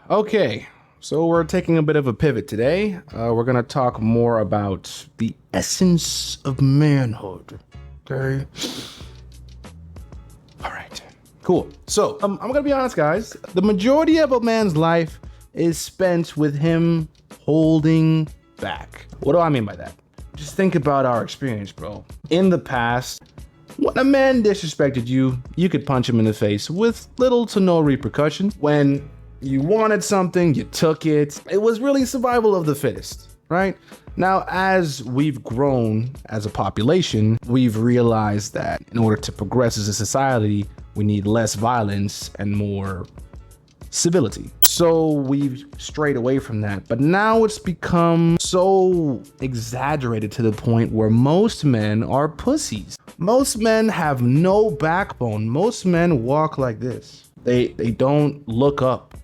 Okay, so we're taking a bit of a pivot today. We're going to talk more about the essence of manhood. Okay. All right. Cool. So I'm going to be honest, guys. The majority of a man's life is spent with him holding back. What do I mean by that? Just think about our experience, bro. In the past, when a man disrespected you, you could punch him in the face with little to no repercussions. When you wanted something, you took it. It was really survival of the fittest, right? Now, as we've grown as a population, we've realized that in order to progress as a society, we need less violence and more civility. So we've strayed away from that. But now it's become so exaggerated to the point where most men are pussies. Most men have no backbone. Most men walk like this. They don't look up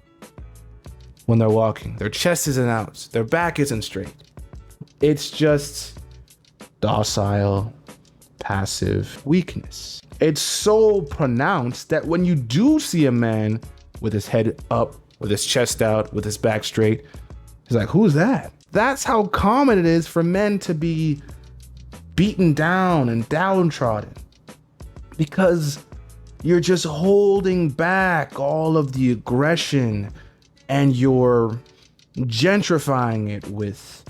when they're walking. Their chest isn't out. Their back isn't straight. It's just docile, passive weakness. It's so pronounced that when you do see a man with his head up, with his chest out, with his back straight, he's like, who's that? That's how common it is for men to be beaten down and downtrodden, because you're just holding back all of the aggression and you're gentrifying it with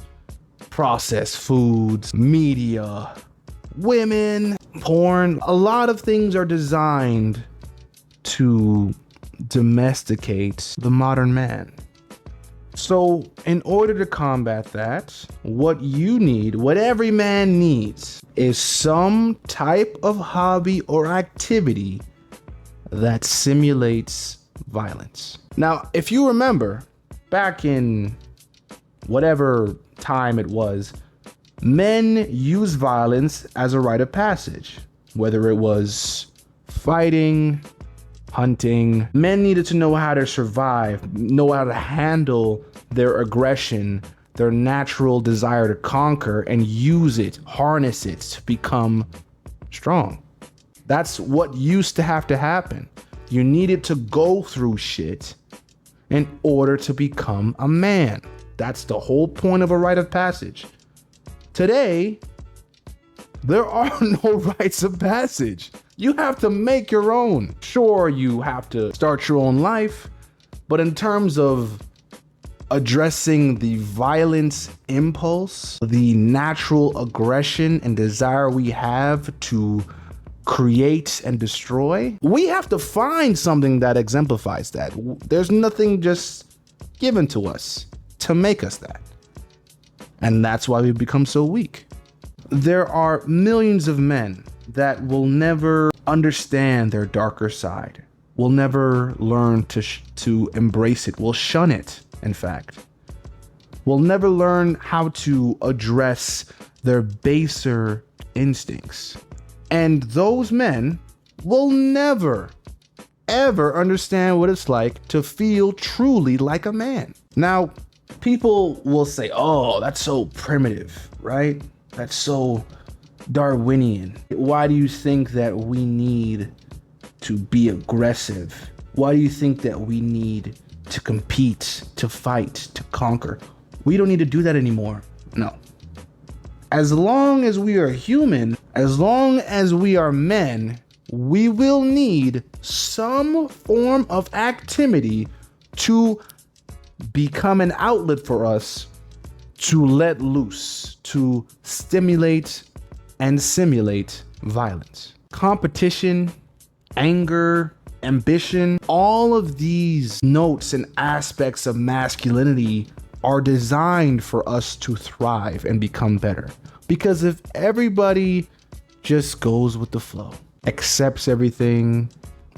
processed foods, media, women, porn. A lot of things are designed to domesticate the modern man. So in order to combat that, what you need, what every man needs, is some type of hobby or activity that simulates violence. Now, if you remember, back in whatever time it was, men used violence as a rite of passage. Whether it was fighting, hunting, men needed to know how to survive, know how to handle their aggression, their natural desire to conquer, and use it, harness it to become strong. That's what used to have to happen. You needed to go through shit in order to become a man. That's the whole point of a rite of passage. Today, there are no rites of passage. You have to make your own. Sure, you have to start your own life, but in terms of addressing the violence impulse, the natural aggression and desire we have to create and destroy, we have to find something that exemplifies that. There's nothing just given to us to make us that. And that's why we've become so weak. There are millions of men that will never understand their darker side, will never learn to embrace it, will shun it, in fact. Will never learn how to address their baser instincts. And those men will never, ever understand what it's like to feel truly like a man. Now, people will say, oh, that's so primitive, right? That's so Darwinian. Why do you think that we need to be aggressive? Why do you think that we need to compete, to fight, to conquer? We don't need to do that anymore. No. As long as we are human, as long as we are men, we will need some form of activity to become an outlet for us to let loose, to stimulate and simulate violence. Competition, anger, ambition, all of these notes and aspects of masculinity are designed for us to thrive and become better. Because if everybody just goes with the flow, accepts everything,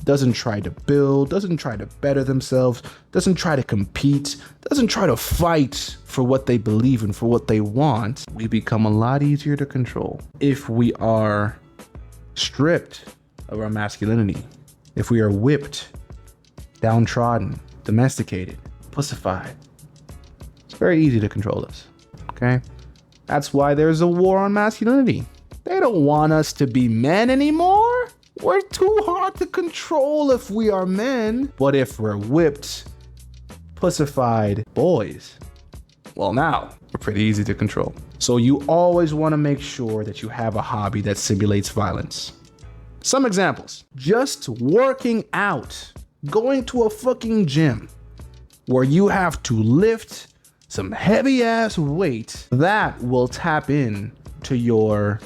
doesn't try to build, doesn't try to better themselves, doesn't try to compete, doesn't try to fight for what they believe in, for what they want, we become a lot easier to control. If we are stripped of our masculinity, if we are whipped, downtrodden, domesticated, pussified, it's very easy to control us, okay? That's why there's a war on masculinity. They don't want us to be men anymore. We're too hard to control if we are men. But if we're whipped, pussified boys. Well, now we're pretty easy to control. So you always want to make sure that you have a hobby that simulates violence. Some examples: just working out, going to a fucking gym where you have to lift some heavy ass weight that will tap in to your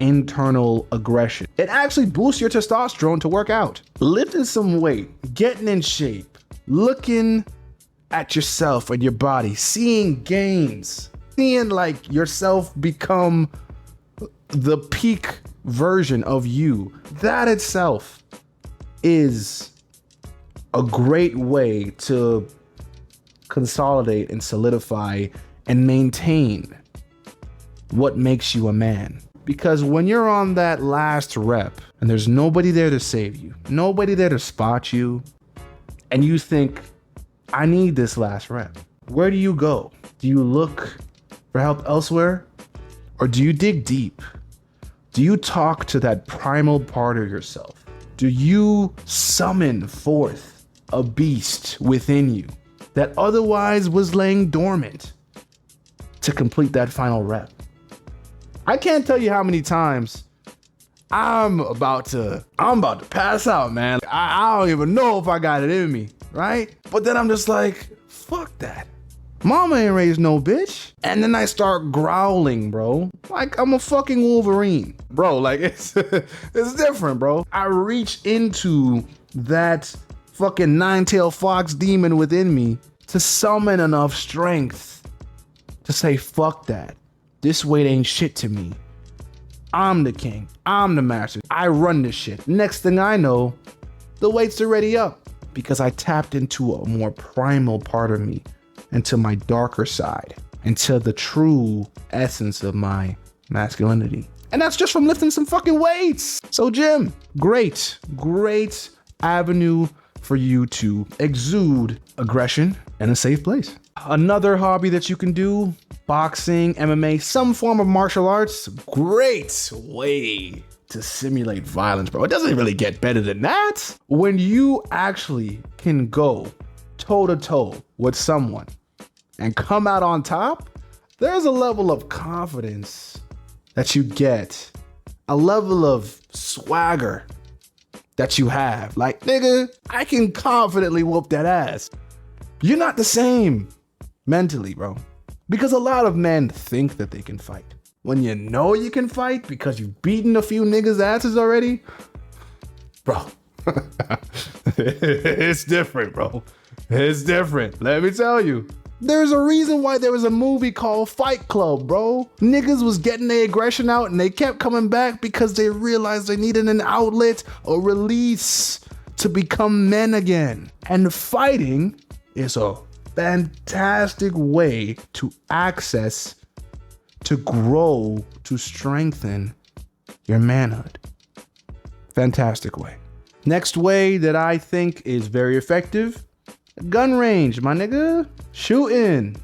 internal aggression. It actually boosts your testosterone to work out. Lifting some weight, getting in shape, looking at yourself and your body, seeing gains, seeing like yourself become the peak version of you. That itself is a great way to consolidate and solidify and maintain what makes you a man. Because when you're on that last rep and there's nobody there to save you, nobody there to spot you, and you think, I need this last rep, where do you go? Do you look for help elsewhere? Or do you dig deep? Do you talk to that primal part of yourself? Do you summon forth a beast within you that otherwise was laying dormant to complete that final rep? I can't tell you how many times I'm about to pass out, man. I don't even know if I got it in me, right? But then I'm just like, fuck that. Mama ain't raised no bitch. And then I start growling, bro. Like I'm a fucking Wolverine. Bro, like it's different, bro. I reach into that fucking nine-tailed fox demon within me to summon enough strength to say, fuck that. This weight ain't shit to me. I'm the king. I'm the master. I run this shit. Next thing I know, the weight's already up because I tapped into a more primal part of me, into my darker side, into the true essence of my masculinity. And that's just from lifting some fucking weights. So gym, great avenue for you to exude aggression in a safe place. Another hobby that you can do, boxing, MMA, some form of martial arts, great way to simulate violence, bro. It doesn't really get better than that. When you actually can go toe to toe with someone and come out on top, there's a level of confidence that you get, a level of swagger that you have. Like, nigga, I can confidently whoop that ass. You're not the same mentally, bro. Because a lot of men think that they can fight. When you know you can fight because you've beaten a few niggas' asses already, bro, it's different, bro. It's different. Let me tell you. There's a reason why there was a movie called Fight Club, bro. Niggas was getting their aggression out and they kept coming back because they realized they needed an outlet or release to become men again. And fighting is a fantastic way to access, to grow, to strengthen your manhood. Fantastic way. Next way that I think is very effective, gun range, my nigga. Shooting.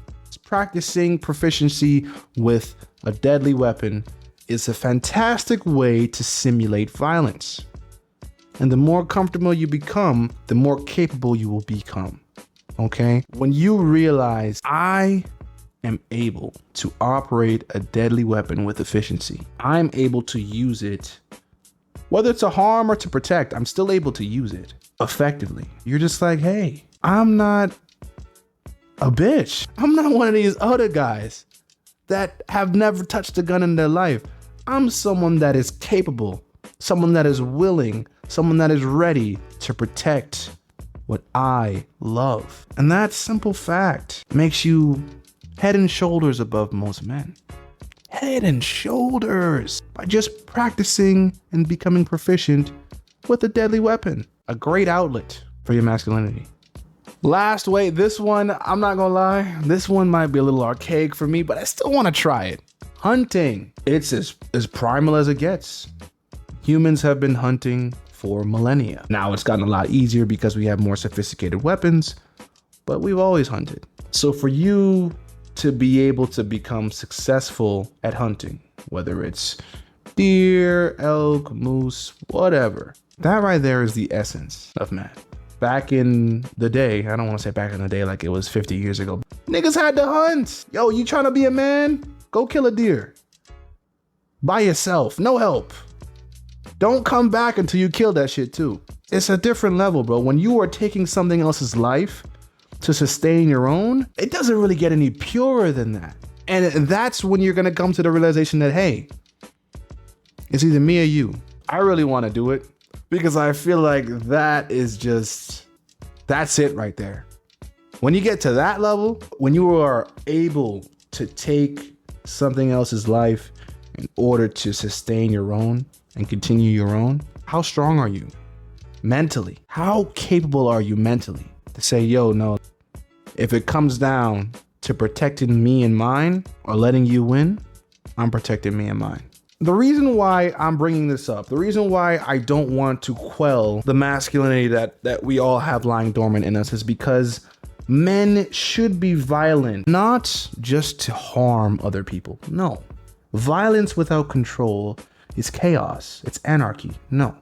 Practicing proficiency with a deadly weapon is a fantastic way to simulate violence. And the more comfortable you become, the more capable you will become. Okay? When you realize I am able to operate a deadly weapon with efficiency, I'm able to use it, whether to harm or to protect, I'm still able to use it effectively. You're just like, hey, I'm not a bitch. I'm not one of these other guys that have never touched a gun in their life. I'm someone that is capable, someone that is willing, someone that is ready to protect what I love. And that simple fact makes you head and shoulders above most men. Head and shoulders by just practicing and becoming proficient with a deadly weapon. A great outlet for your masculinity. Last way, this one, I'm not gonna lie, this one might be a little archaic for me, but I still wanna try it. Hunting. It's as primal as it gets. Humans have been hunting for millennia. Now it's gotten a lot easier because we have more sophisticated weapons, but we've always hunted. So for you to be able to become successful at hunting, whether it's deer, elk, moose, whatever, that right there is the essence of man. Back in the day, I don't want to say back in the day like it was 50 years ago. Niggas had to hunt. Yo, you trying to be a man? Go kill a deer. By yourself, no help. Don't come back until you kill that shit too. It's a different level, bro. When you are taking something else's life to sustain your own, it doesn't really get any purer than that. And that's when you're gonna come to the realization that, hey, it's either me or you. I really wanna do it because I feel like that is just, that's it right there. When you get to that level, when you are able to take something else's life in order to sustain your own and continue your own, how strong are you mentally? How capable are you mentally to say, yo, no, if it comes down to protecting me and mine or letting you win, I'm protecting me and mine. The reason why I'm bringing this up, the reason why I don't want to quell the masculinity that we all have lying dormant in us is because men should be violent, not just to harm other people. No. Violence without control is chaos. It's anarchy. No.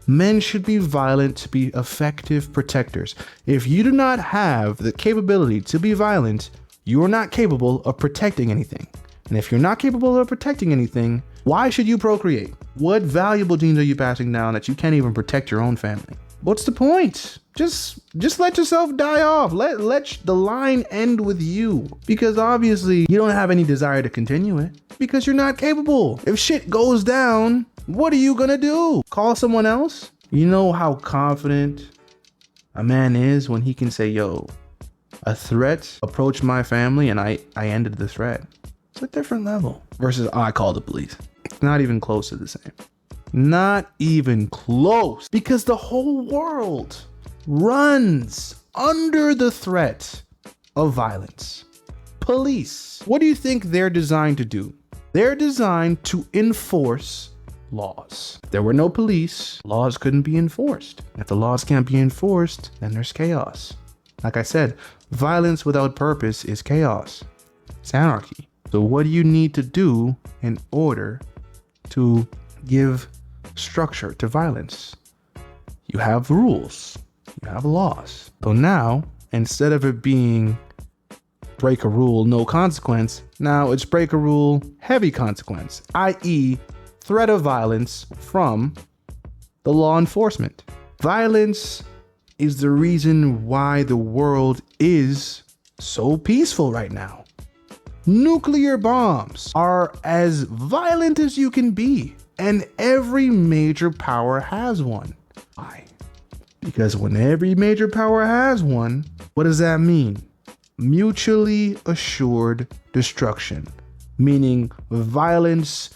Men should be violent to be effective protectors. If you do not have the capability to be violent, you are not capable of protecting anything. And if you're not capable of protecting anything, why should you procreate? What valuable genes are you passing down that you can't even protect your own family? What's the point? Just let yourself die off. Let the line end with you. Because obviously you don't have any desire to continue it because you're not capable. If shit goes down, what are you gonna do? Call someone else? You know how confident a man is when he can say, yo, a threat approached my family and I ended the threat. It's a different level versus I called the police. It's not even close to the same. Not even close, because the whole world runs under the threat of violence. Police, what do you think they're designed to do? They're designed to enforce laws. If there were no police, laws couldn't be enforced. If the laws can't be enforced, then there's chaos. Like I said, violence without purpose is chaos. It's anarchy. So what do you need to do in order to give structure to violence? You have rules, you have laws. So now, instead of it being break a rule, no consequence, now it's break a rule, heavy consequence, i.e. threat of violence from the law enforcement. Violence is the reason why the world is so peaceful right now. Nuclear bombs are as violent as you can be. And every major power has one. Why? Because when every major power has one, what does that mean? Mutually assured destruction, meaning violence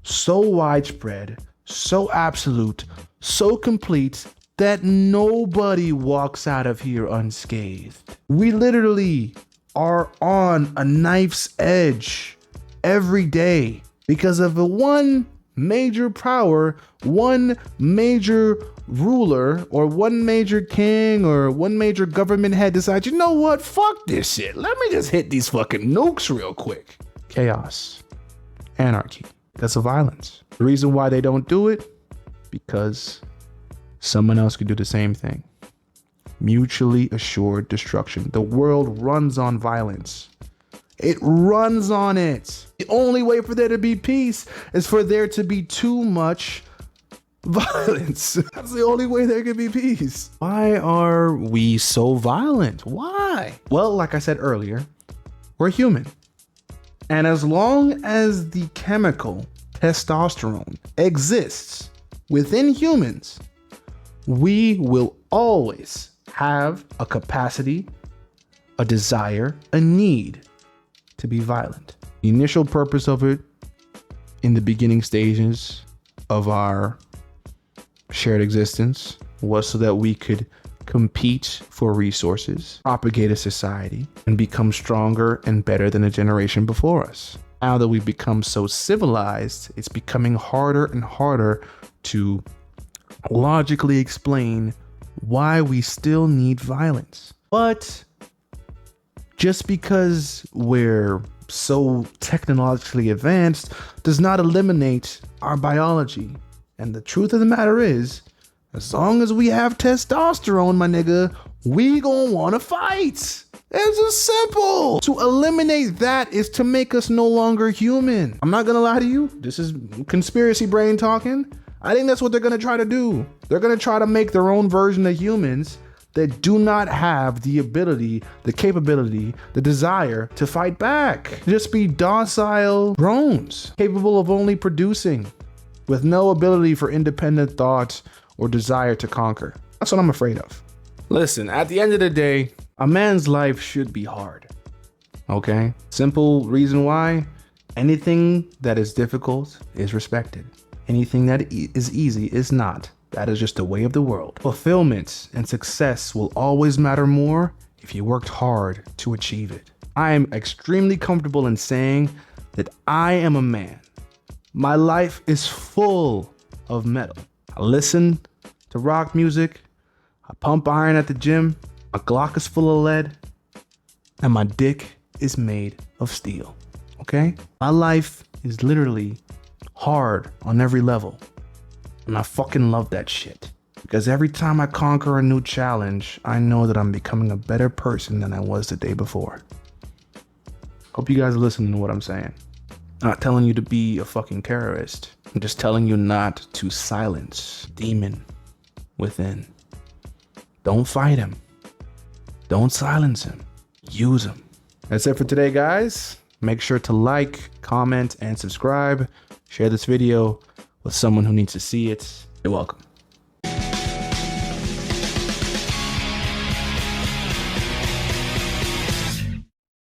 so widespread, so absolute, so complete that nobody walks out of here unscathed. We literally are on a knife's edge every day because of the one major power, one major ruler, or one major king, or one major government head decides, you know what, fuck this shit. Let me just hit these fucking nukes real quick. Chaos, anarchy, that's a violence. The reason why they don't do it, because someone else could do the same thing. Mutually assured destruction. The world runs on violence. It runs on it. The only way for there to be peace is for there to be too much violence. That's the only way there can be peace. Why are we so violent? Why? Well, like I said earlier, we're human. And as long as the chemical testosterone exists within humans, we will always have a capacity, a desire, a need to be violent. The initial purpose of it in the beginning stages of our shared existence was so that we could compete for resources, propagate a society, and become stronger and better than the generation before us. Now that we've become so civilized, it's becoming harder and harder to logically explain why we still need violence. But just because we're so technologically advanced does not eliminate our biology. And the truth of the matter is As long as we have testosterone, my nigga, we gonna wanna fight. It's just simple. To eliminate that is to make us no longer human. I'm not gonna lie to you. This is conspiracy brain talking. I think that's what they're gonna try to do. They're gonna try to make their own version of humans that do not have the ability, the capability, the desire to fight back. Just be docile drones, capable of only producing, with no ability for independent thought or desire to conquer. That's what I'm afraid of. Listen, at the end of the day, a man's life should be hard. Okay? Simple reason why: anything that is difficult is respected. Anything that is easy is not. That is just the way of the world. Fulfillment and success will always matter more if you worked hard to achieve it. I am extremely comfortable in saying that I am a man. My life is full of metal. I listen to rock music. I pump iron at the gym. My Glock is full of lead. And my dick is made of steel. Okay? My life is literally hard on every level. And I fucking love that shit. Because every time I conquer a new challenge, I know that I'm becoming a better person than I was the day before. Hope you guys are listening to what I'm saying. I'm not telling you to be a fucking terrorist. I'm just telling you not to silence demon within. Don't fight him. Don't silence him. Use him. That's it for today, guys. Make sure to like, comment, and subscribe. Share this video with someone who needs to see it. You're welcome.